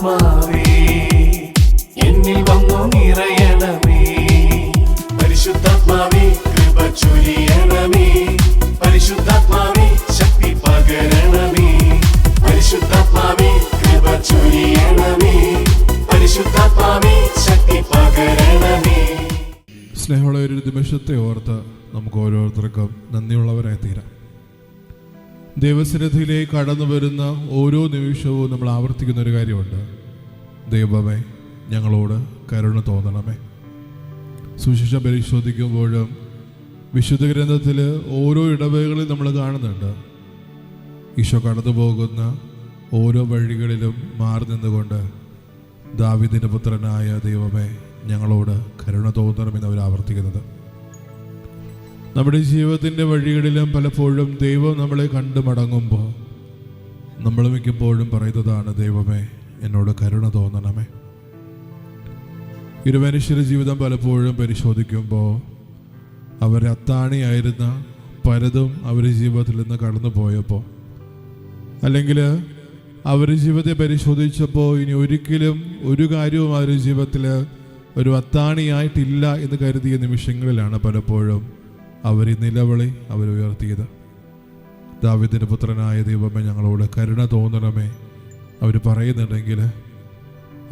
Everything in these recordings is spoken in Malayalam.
പരിശുദ്ധാത്മാവേ എന്നിൽ വന്നു നിറയണമേ. പരിശുദ്ധാത്മാവേ കൃപ ചൊരിയണമേ. പരിശുദ്ധാത്മാവേ ശക്തി പകരണമേ. പരിശുദ്ധാത്മാവേ കൃപ ചൊരിയണമേ. പരിശുദ്ധാത്മാവേ ശക്തി പകരണമേ. സ്നേഹമുള്ള ഒരു നിമിഷത്തെ ഓർത്ത് നമുക്ക് ഓരോരുത്തർക്കും നന്ദിയുള്ളവരായി തീരാം. ദൈവസന്നിധിയിലേക്ക് കടന്നു വരുന്ന ഓരോ നിമിഷവും നമ്മൾ ആവർത്തിക്കുന്ന ഒരു കാര്യമുണ്ട്. ദൈവമേ ഞങ്ങളോട് കരുണ തോന്നണമേ. സുവിശേഷം പരിശോധിക്കുമ്പോഴും വിശുദ്ധ ഗ്രന്ഥത്തിൽ ഓരോ ഇടവകളിൽ നമ്മൾ കാണുന്നുണ്ട്, ഈശോ കടന്നു പോകുന്ന ഓരോ വഴികളിലും മാറി നിന്നുകൊണ്ട് ദാവീദിന്റെ പുത്രനായ ദൈവമേ ഞങ്ങളോട് കരുണ തോന്നണമെന്ന് അവർ ആവർത്തിക്കുന്നത്. നമ്മുടെ ജീവിതത്തിൻ്റെ വഴികളിലും പലപ്പോഴും ദൈവം നമ്മളെ കണ്ടു മടങ്ങുമ്പോൾ നമ്മൾ മിക്കപ്പോഴും പറയുന്നതാണ്, ദൈവമേ എന്നോട് കരുണ തോന്നണമേ. ഒരു മനുഷ്യരുടെ ജീവിതം പലപ്പോഴും പരിശോധിക്കുമ്പോൾ അവർ അത്താണിയായിരുന്ന പലതും അവരുടെ ജീവിതത്തിൽ നിന്ന് കടന്നു പോയപ്പോൾ, അല്ലെങ്കിൽ അവരുടെ ജീവിതത്തെ പരിശോധിച്ചപ്പോൾ ഇനി ഒരിക്കലും ഒരു കാര്യവും അവരുടെ ജീവിതത്തിൽ ഒരു അത്താണിയായിട്ടില്ല എന്ന് കരുതിയ നിമിഷങ്ങളിലാണ് പലപ്പോഴും അവർ നിലവിളി അവരുയർത്തിയത്. ദാവീദിന്റെ പുത്രനായ ദൈവമേ ഞങ്ങളോട് കരുണ തോന്നണമേ അവർ പറയുന്നുണ്ടെങ്കിൽ,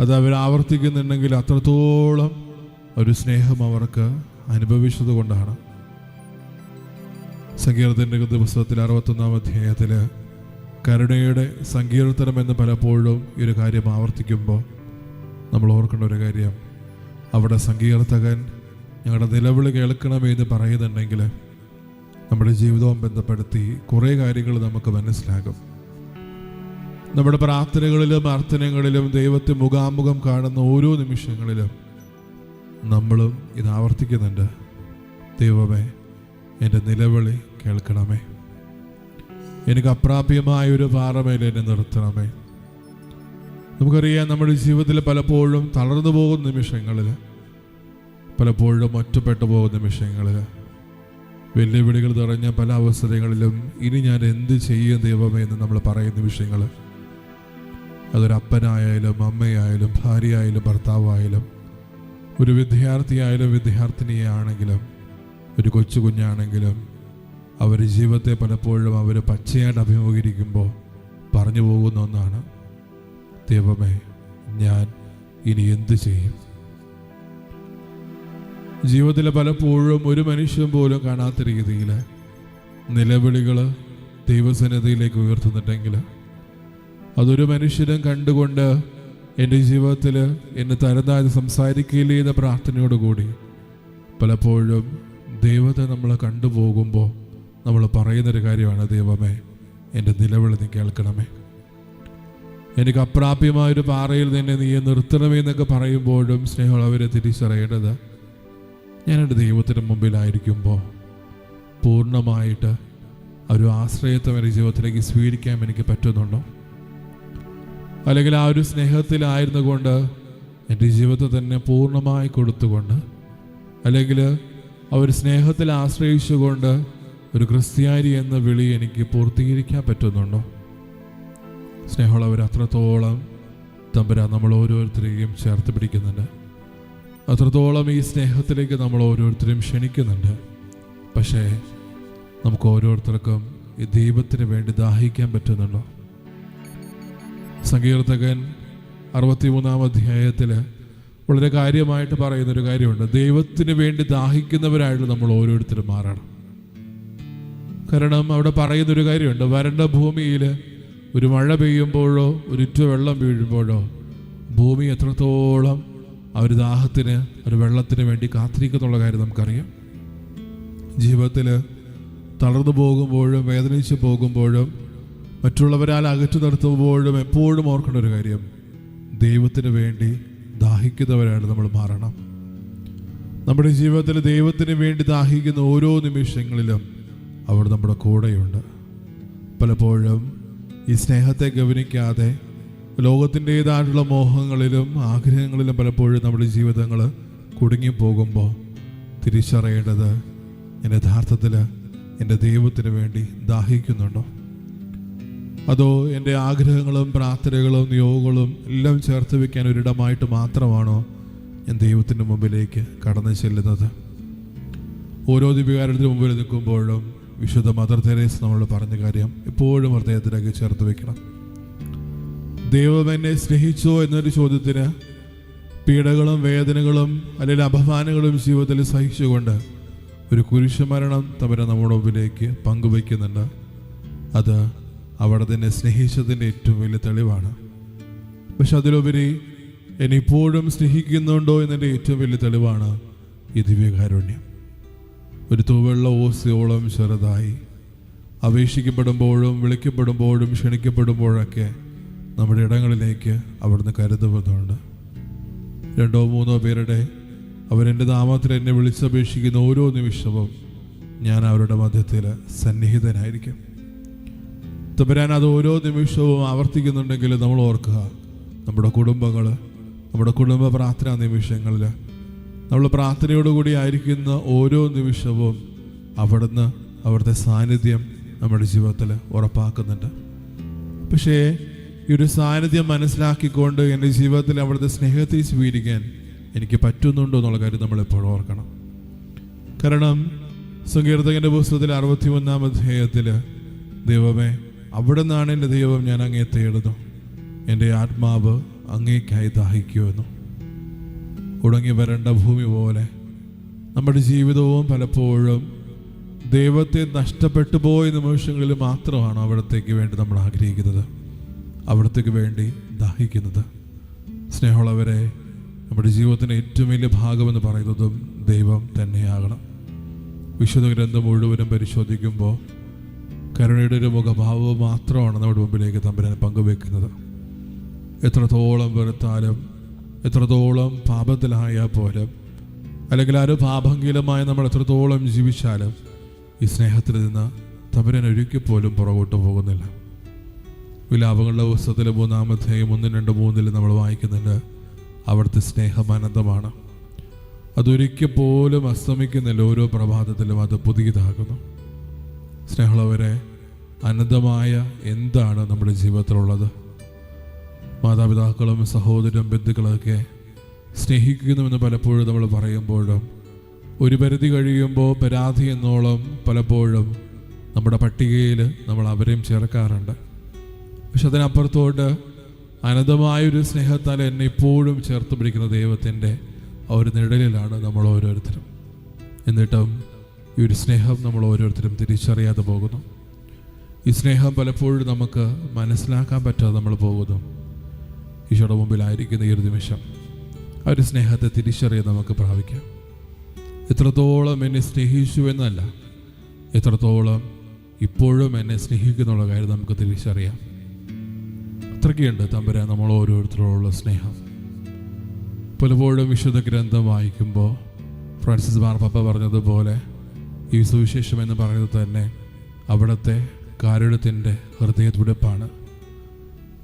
അത് അവർ ആവർത്തിക്കുന്നുണ്ടെങ്കിൽ അത്രത്തോളം ഒരു സ്നേഹം അവർക്ക് അനുഭവിച്ചത് കൊണ്ടാണ്. സങ്കീർത്തനത്തിന്റെ പുസ്തകത്തിൽ 61-ാം അധ്യായത്തിൽ കരുണയുടെ സങ്കീർത്തനം എന്ന് പലപ്പോഴും ഈ ഒരു കാര്യം ആവർത്തിക്കുമ്പോൾ നമ്മൾ ഓർക്കേണ്ട ഒരു കാര്യം, അവിടെ സങ്കീർത്തകൻ ഞങ്ങളുടെ നിലവിളി കേൾക്കണമേ എന്ന് പറയുന്നുണ്ടെങ്കിൽ നമ്മുടെ ജീവിതവും ബന്ധപ്പെടുത്തി കുറേ കാര്യങ്ങൾ നമുക്ക് മനസ്സിലാകും. നമ്മുടെ പ്രാർത്ഥനകളിലും അർത്ഥനകളിലും ദൈവത്തെ മുഖാമുഖം കാണുന്ന ഓരോ നിമിഷങ്ങളിലും നമ്മളും ഇത് ആവർത്തിക്കുന്നുണ്ട്, ദൈവമേ എൻ്റെ നിലവിളി കേൾക്കണമേ, എനിക്ക് അപ്രാപ്യമായൊരു പാറമേൽ എന്നെ നിർത്തണമേ. നമുക്കറിയാം നമ്മുടെ ജീവിതത്തിൽ പലപ്പോഴും തളർന്നു പോകുന്ന നിമിഷങ്ങളിൽ, പലപ്പോഴും ഒറ്റപ്പെട്ടു പോകുന്ന നിമിഷങ്ങളിൽ, വെല്ലുവിളികൾ നിറഞ്ഞ പല അവസരങ്ങളിലും ഇനി ഞാൻ എന്ത് ചെയ്യും ദൈവമേ എന്ന് നമ്മൾ പറയുന്ന വിഷയങ്ങൾ, അതൊരപ്പനായാലും അമ്മയായാലും ഭാര്യയായാലും ഭർത്താവായാലും ഒരു വിദ്യാർത്ഥിയായാലും വിദ്യാർത്ഥിനിയാണെങ്കിലും ഒരു കൊച്ചു കുഞ്ഞാണെങ്കിലും അവർ ജീവിതത്തെ പലപ്പോഴും അവർ പച്ചയായിട്ട് അഭിമുഖീകരിക്കുമ്പോൾ പറഞ്ഞു പോകുന്ന ഒന്നാണ്, ദൈവമേ ഞാൻ ഇനി എന്ത് ചെയ്യും. ജീവിതത്തിൽ പലപ്പോഴും ഒരു മനുഷ്യൻ പോലും കാണാത്ത രീതിയിൽ നിലവിളികൾ ദൈവസന്നിധിയിലേക്ക് ഉയർത്തുന്നുണ്ടെങ്കിൽ, അതൊരു മനുഷ്യനും കണ്ടുകൊണ്ട് എൻ്റെ ജീവിതത്തിൽ എന്നെ തരുന്നതായത് സംസാരിക്കില്ലേ എന്ന പ്രാർത്ഥനയോടുകൂടി പലപ്പോഴും ദൈവത്തെ നമ്മൾ കണ്ടുപോകുമ്പോൾ നമ്മൾ പറയുന്നൊരു കാര്യമാണ്, ദൈവമേ എൻ്റെ നിലവിളി നീ കേൾക്കണമേ, എനിക്ക് അപ്രാപ്യമായൊരു പാറയിൽ നിന്നെ നീ നിർത്തണമേ എന്നൊക്കെ പറയുമ്പോഴും സ്നേഹമുള്ളവരെ തിരിച്ചറിയേണ്ടത്, ഞാൻ എൻ്റെ ദൈവത്തിന് മുമ്പിലായിരിക്കുമ്പോൾ പൂർണ്ണമായിട്ട് ഒരു ആശ്രയത്വം എൻ്റെ ജീവിതത്തിലേക്ക് സ്വീകരിക്കാൻ എനിക്ക് പറ്റുന്നുണ്ടോ? അല്ലെങ്കിൽ ആ ഒരു സ്നേഹത്തിലായിരുന്നു കൊണ്ട് എൻ്റെ ജീവിതത്തെ തന്നെ പൂർണ്ണമായി കൊടുത്തുകൊണ്ട്, അല്ലെങ്കിൽ ആ ഒരു സ്നേഹത്തിൽ ആശ്രയിച്ചുകൊണ്ട് ഒരു ക്രിസ്ത്യാനി എന്ന വിളി എനിക്ക് പൂർത്തീകരിക്കാൻ പറ്റുന്നുണ്ടോ? സ്നേഹമുള്ളവർ അത്രത്തോളം തമ്പുരാൻ നമ്മൾ ഓരോരുത്തരെയും ചേർത്ത് പിടിക്കുന്നുണ്ട്, അത്രത്തോളം ഈ സ്നേഹത്തിലേക്ക് നമ്മൾ ഓരോരുത്തരെയും ക്ഷണിക്കുന്നുണ്ട്. പക്ഷേ നമുക്ക് ഓരോരുത്തർക്കും ഈ ദൈവത്തിന് വേണ്ടി ദാഹിക്കാൻ പറ്റുന്നുണ്ടോ? സങ്കീർത്തകൻ 63-ാം അധ്യായത്തിൽ വളരെ കാര്യമായിട്ട് പറയുന്നൊരു കാര്യമുണ്ട്, ദൈവത്തിന് വേണ്ടി ദാഹിക്കുന്നവരായിട്ട് നമ്മൾ ഓരോരുത്തരും മാറണം. കാരണം അവിടെ പറയുന്നൊരു കാര്യമുണ്ട്, വരണ്ട ഭൂമിയിൽ ഒരു മഴ പെയ്യുമ്പോഴോ ഒരു ഇറ്റ വെള്ളം വീഴുമ്പോഴോ ഭൂമി എത്രത്തോളം ഒരു ദാഹത്തിന് ഒരു വെള്ളത്തിന് വേണ്ടി കാത്തിരിക്കുന്നുള്ള കാര്യം നമുക്കറിയാം. ജീവിതത്തിൽ തളർന്നു പോകുമ്പോഴും വേദനിച്ച് പോകുമ്പോഴും മറ്റുള്ളവരാൽ അകറ്റി നിർത്തുമ്പോഴും എപ്പോഴും ഓർക്കേണ്ട ഒരു കാര്യം, ദൈവത്തിന് വേണ്ടി ദാഹിക്കുന്നവരായിട്ട് നമ്മൾ മാറണം. നമ്മുടെ ജീവിതത്തിൽ ദൈവത്തിന് വേണ്ടി ദാഹിക്കുന്ന ഓരോ നിമിഷങ്ങളിലും അവർ നമ്മുടെ കൂടെയുണ്ട്. പലപ്പോഴും ഈ സ്നേഹത്തെ ഗവനിക്കാതെ ലോകത്തിൻ്റെതായിട്ടുള്ള മോഹങ്ങളിലും ആഗ്രഹങ്ങളിലും പലപ്പോഴും നമ്മുടെ ജീവിതങ്ങൾ കുടുങ്ങിപ്പോകുമ്പോൾ തിരിച്ചറിയേണ്ടത്, ഞാൻ യഥാർത്ഥത്തിൽ എൻ്റെ ദൈവത്തിന് വേണ്ടി ദാഹിക്കുന്നുണ്ടോ? അതോ എൻ്റെ ആഗ്രഹങ്ങളും പ്രാർത്ഥനകളും നിയോഗങ്ങളും എല്ലാം ചേർത്ത് വയ്ക്കാൻ ഒരിടമായിട്ട് മാത്രമാണോ ഞാൻ ദൈവത്തിൻ്റെ മുമ്പിലേക്ക് കടന്നു ചെല്ലുന്നത്? ഓരോ ദിവ്യകാരണത്തിന് മുമ്പിൽ നിൽക്കുമ്പോഴും വിശുദ്ധ മദർ തെരേസ നമ്മളോട് പറഞ്ഞ കാര്യം എപ്പോഴും ഹൃദയത്തിലേക്ക് ചേർത്ത് വെക്കണം. ദൈവം എന്നെ സ്നേഹിച്ചോ എന്നൊരു ചോദ്യത്തിന് പീഡകളും വേദനകളും അല്ലെങ്കിൽ അപമാനങ്ങളും ജീവിതത്തിൽ സഹിച്ചുകൊണ്ട് ഒരു കുരിശുമരണം തമ്പുരാൻ നമ്മുടെ മുമ്പിലേക്ക് പങ്കുവയ്ക്കുന്നുണ്ട്. അത് അവിടെ തന്നെ സ്നേഹിച്ചതിൻ്റെ ഏറ്റവും വലിയ തെളിവാണ്. പക്ഷെ അതിലുപരി എന്നെ ഇപ്പോഴും സ്നേഹിക്കുന്നുണ്ടോ എന്നതിൻ്റെ ഏറ്റവും വലിയ തെളിവാണ് ഈ ദിവ്യകാരുണ്യം. ഒരു തൂവെള്ള ഓസിയോളം ചെറുതായി അപേക്ഷിക്കപ്പെടുമ്പോഴും വിളിക്കപ്പെടുമ്പോഴും ക്ഷണിക്കപ്പെടുമ്പോഴൊക്കെ നമ്മുടെ ഇടങ്ങളിലേക്ക് അവിടുന്ന് കരുതുന്നുണ്ട്. 2-3 പേരുടെ അവരെൻ്റെ നാമത്തിൽ എന്നെ വിളിച്ചപേക്ഷിക്കുന്ന ഓരോ നിമിഷവും ഞാൻ അവരുടെ മധ്യത്തിൽ സന്നിഹിതനായിരിക്കും. തമ്പുരാൻ അത് ഓരോ നിമിഷവും ആവർത്തിക്കുന്നുണ്ടെങ്കിൽ നമ്മൾ ഓർക്കുക, നമ്മുടെ കുടുംബങ്ങൾ, നമ്മുടെ കുടുംബ പ്രാർത്ഥനാ നിമിഷങ്ങളിൽ നമ്മൾ പ്രാർത്ഥനയോടുകൂടി ആയിരിക്കുന്ന ഓരോ നിമിഷവും അവിടുത്തെ സാന്നിധ്യം നമ്മുടെ ജീവിതത്തിൽ ഉറപ്പാക്കുന്നുണ്ട്. പക്ഷേ ഈ ഒരു സാന്നിധ്യം മനസ്സിലാക്കിക്കൊണ്ട് എൻ്റെ ജീവിതത്തിൽ അവിടുത്തെ സ്നേഹത്തെ സ്വീകരിക്കാൻ എനിക്ക് പറ്റുന്നുണ്ടോ എന്നുള്ള കാര്യം നമ്മളെപ്പോഴും ഓർക്കണം. കാരണം സങ്കീർത്തകൻ്റെ പുസ്തകത്തിൽ 61-ാം അധ്യായത്തിൽ ദൈവമേ, അവിടെ നിന്നാണ് എൻ്റെ ദൈവം ഞാൻ അങ്ങേ തേടുന്നു, എൻ്റെ ആത്മാവ് അങ്ങേക്കായി ദാഹിക്കുമെന്നു. ഉടങ്ങി വരേണ്ട ഭൂമി പോലെ നമ്മുടെ ജീവിതവും പലപ്പോഴും ദൈവത്തെ നഷ്ടപ്പെട്ടു പോയ നിമിഷങ്ങളിൽ മാത്രമാണ് അവിടത്തേക്ക് വേണ്ടി നമ്മൾ ആഗ്രഹിക്കുന്നത്, അവിടത്തേക്ക് വേണ്ടി ദാഹിക്കുന്നത്. സ്നേഹമുള്ളവരെ, നമ്മുടെ ജീവിതത്തിൻ്റെ ഏറ്റവും വലിയ ഭാഗമെന്ന് പറയുന്നതും ദൈവം തന്നെയാകണം. വിശുദ്ധ ഗ്രന്ഥം മുഴുവനും പരിശോധിക്കുമ്പോൾ കരുണയുടെ ഒരു മുഖഭാവം മാത്രമാണ് നമ്മുടെ മുമ്പിലേക്ക് തമ്പുരാൻ പങ്കുവെക്കുന്നത്. എത്രത്തോളം വെറുത്താലും എത്രത്തോളം പാപത്തിലായാൽ പോലും അല്ലെങ്കിൽ ആ ഒരു പാപങ്കീലമായി നമ്മൾ എത്രത്തോളം ജീവിച്ചാലും ഈ സ്നേഹത്തിൽ നിന്ന് തമ്പുരാൻ ഒരിക്കൽ പോലും പുറകോട്ട് പോകുന്നില്ല. വിലാപങ്ങളുടെ പുസ്തകത്തിലെ 3-ാം അധ്യായം 1-2-3 നമ്മൾ വായിക്കുന്നുണ്ട്, അവിടുത്തെ സ്നേഹം അനന്തമാണ്, അതൊരിക്കൽ പോലും അസ്തമിക്കുന്നില്ല, ഓരോ പ്രഭാതത്തിലും അത് പുതിയതാകുന്നു. സ്നേഹമുള്ളവരെ, അനന്തമായ എന്താണ് നമ്മുടെ ജീവിതത്തിലുള്ളത്? മാതാപിതാക്കളും സഹോദരനും ബന്ധുക്കളൊക്കെ സ്നേഹിക്കുന്നുവെന്ന് പലപ്പോഴും നമ്മൾ പറയുമ്പോഴും ഒരു പരിധി കഴിയുമ്പോൾ പരാതി എന്നോളം പലപ്പോഴും നമ്മുടെ പട്ടികയിൽ നമ്മൾ അവരെയും ചേർക്കാറുണ്ട്. പക്ഷെ അതിനപ്പുറത്തോട്ട് അനന്തമായൊരു സ്നേഹത്താൽ എന്നെ ഇപ്പോഴും ചേർത്ത് പിടിക്കുന്ന ദൈവത്തിൻ്റെ ആ ഒരു നിഴലിലാണ് നമ്മൾ ഓരോരുത്തരും. എന്നിട്ടും ഈ ഒരു സ്നേഹം നമ്മൾ ഓരോരുത്തരും തിരിച്ചറിയാതെ പോകുന്നു. ഈ സ്നേഹം പലപ്പോഴും നമുക്ക് മനസ്സിലാക്കാൻ പറ്റാതെ നമ്മൾ പോകുന്നു. ഈശോയുടെ മുമ്പിലായിരിക്കുന്ന ഈ ഒരു നിമിഷം ആ ഒരു സ്നേഹത്തെ തിരിച്ചറിയാൻ നമുക്ക് പ്രാപിക്കാം. എത്രത്തോളം എന്നെ സ്നേഹിച്ചു എന്നല്ല, എത്രത്തോളം ഇപ്പോഴും എന്നെ സ്നേഹിക്കുന്നുള്ള കാര്യം നമുക്ക് തിരിച്ചറിയാം. അത്രയ്ക്കുണ്ട് തമ്പുരാൻ നമ്മൾ ഓരോരുത്തരോടുള്ള സ്നേഹം. പലപ്പോഴും വിശുദ്ധ ഗ്രന്ഥം വായിക്കുമ്പോൾ ഫ്രാൻസിസ് മാർപ്പാപ്പ പറഞ്ഞതുപോലെ ഈ സുവിശേഷം എന്ന് പറയുന്നത് തന്നെ അവിടുത്തെ കാരുണ്യത്തിൻ്റെ ഹൃദയത്തുടിപ്പാണ്.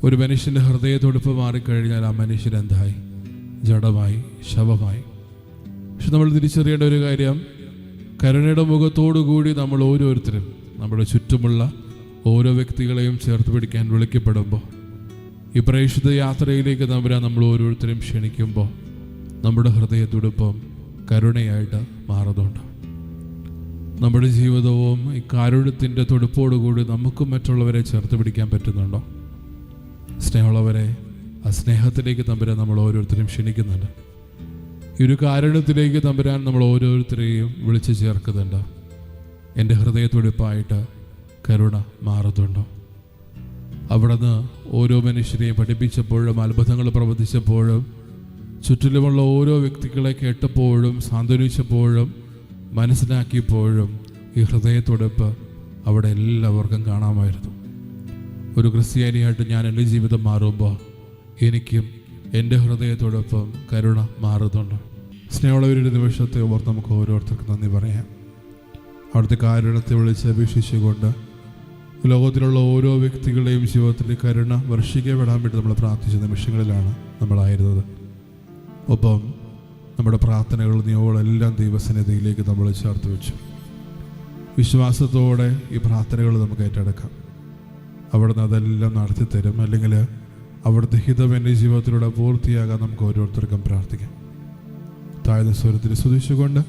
ഒരു മനുഷ്യൻ്റെ ഹൃദയത്തുടിപ്പ് മാറിക്കഴിഞ്ഞാൽ ആ മനുഷ്യൻ എന്തായി? ജഡമായി, ശവമായി. പക്ഷെ നമ്മൾ തിരിച്ചറിയേണ്ട ഒരു കാര്യം, കരുണയുടെ മുഖത്തോടുകൂടി നമ്മൾ ഓരോരുത്തരും നമ്മുടെ ചുറ്റുമുള്ള ഓരോ വ്യക്തികളെയും ചേർത്ത് പിടിക്കാൻ വിളിക്കപ്പെടുമ്പോൾ, ഈ പ്രേക്ഷിത യാത്രയിലേക്ക് നമ്മൾ ഓരോരുത്തരും ക്ഷണിക്കുമ്പോൾ നമ്മുടെ ഹൃദയത്തുടിപ്പം കരുണയായിട്ട് മാറുന്നുണ്ട്. നമ്മുടെ ജീവിതവും ഈ കാരുണ്യത്തിൻ്റെ തുടിപ്പോടുകൂടി നമുക്കും മറ്റുള്ളവരെ ചേർത്ത് പിടിക്കാൻ പറ്റുന്നുണ്ടോ? സ്നേഹമുള്ളവരെ, ആ സ്നേഹത്തിലേക്ക് തമ്പുരാൻ നമ്മൾ ഓരോരുത്തരും ക്ഷണിക്കുന്നുണ്ട്. ഈ ഒരു കാരുണ്യത്തിലേക്ക് തമ്പുരാൻ നമ്മൾ ഓരോരുത്തരെയും വിളിച്ചു ചേർക്കുന്നുണ്ട്. എൻ്റെ ഹൃദയത്തുടിപ്പായിട്ട് കരുണ മാറുന്നുണ്ടോ? അവിടുന്ന് ഓരോ മനുഷ്യരെയും പഠിപ്പിച്ചപ്പോഴും അത്ഭുതങ്ങൾ പ്രവർത്തിച്ചപ്പോഴും ചുറ്റിലുമുള്ള ഓരോ വ്യക്തികളെ കേട്ടപ്പോഴും സാന്ത്വനിച്ചപ്പോഴും മനസ്സിലാക്കിയപ്പോഴും ഈ ഹൃദയത്തുടിപ്പ് അവിടെ എല്ലാവർക്കും കാണാമായിരുന്നു. ഒരു ക്രിസ്ത്യാനിയായിട്ട് ഞാൻ എൻ്റെ ജീവിതം മാറുമ്പോൾ എനിക്കും എൻ്റെ ഹൃദയത്തോടൊപ്പം കരുണ മാറുന്നുണ്ട്. സ്നേഹമുള്ളവരുടെ നിമിഷത്തെ ഓർത്ത് നമുക്ക് ഓരോരുത്തർക്കും നന്ദി പറയാം. അവിടുത്തെ കാരുണ്യത്തെ വിളിച്ചപേക്ഷിച്ചുകൊണ്ട് ലോകത്തിലുള്ള ഓരോ വ്യക്തികളുടെയും ജീവിതത്തിൽ കരുണ വർഷിക്കപ്പെടാൻ വേണ്ടി നമ്മൾ പ്രാർത്ഥിച്ച നിമിഷങ്ങളിലാണ് നമ്മളായിരുന്നത്. ഒപ്പം നമ്മുടെ പ്രാർത്ഥനകൾ നിയോഗങ്ങളെല്ലാം ദൈവസന്നിധിയിലേക്ക് നമ്മൾ ചേർത്ത് വെച്ചു. വിശ്വാസത്തോടെ ഈ പ്രാർത്ഥനകൾ നമുക്ക് ഏറ്റെടുക്കാം. അവിടുന്ന് അതെല്ലാം നടത്തി തരും. അല്ലെങ്കിൽ അവിടുത്തെ ഹിതം എൻ്റെ ജീവിതത്തിലൂടെ പൂർത്തിയാകാൻ നമുക്ക് ഓരോരുത്തർക്കും പ്രാർത്ഥിക്കാം. താഴ്ന്ന സ്വരത്തിൽ സ്തുതിച്ചുകൊണ്ട്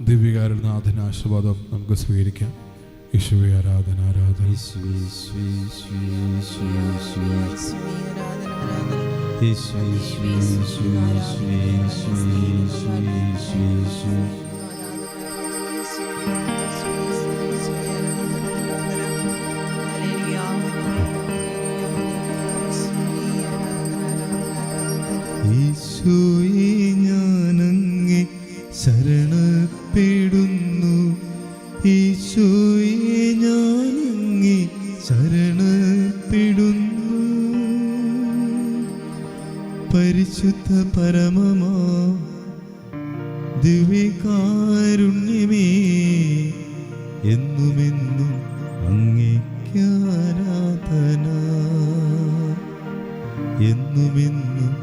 ദിവ്യകാരുൽ നാഥന ആശീർവാദം നമുക്ക് സ്വീകരിക്കാം. യേശുവേ ആരാധന ആരാധന. ഈശോയെ ഞാനങ്ങേ ശരണപ്പെടുന്നു, ഈശോയെ ഞാനങ്ങേ ശരണപ്പെടുന്നു. പരിശുദ്ധ പരമമാ ദിവ്യകാരുണ്യമേ, എന്നുമെന്നും അങ്ങേക്ക് ആരാധന, എന്നുമെന്നും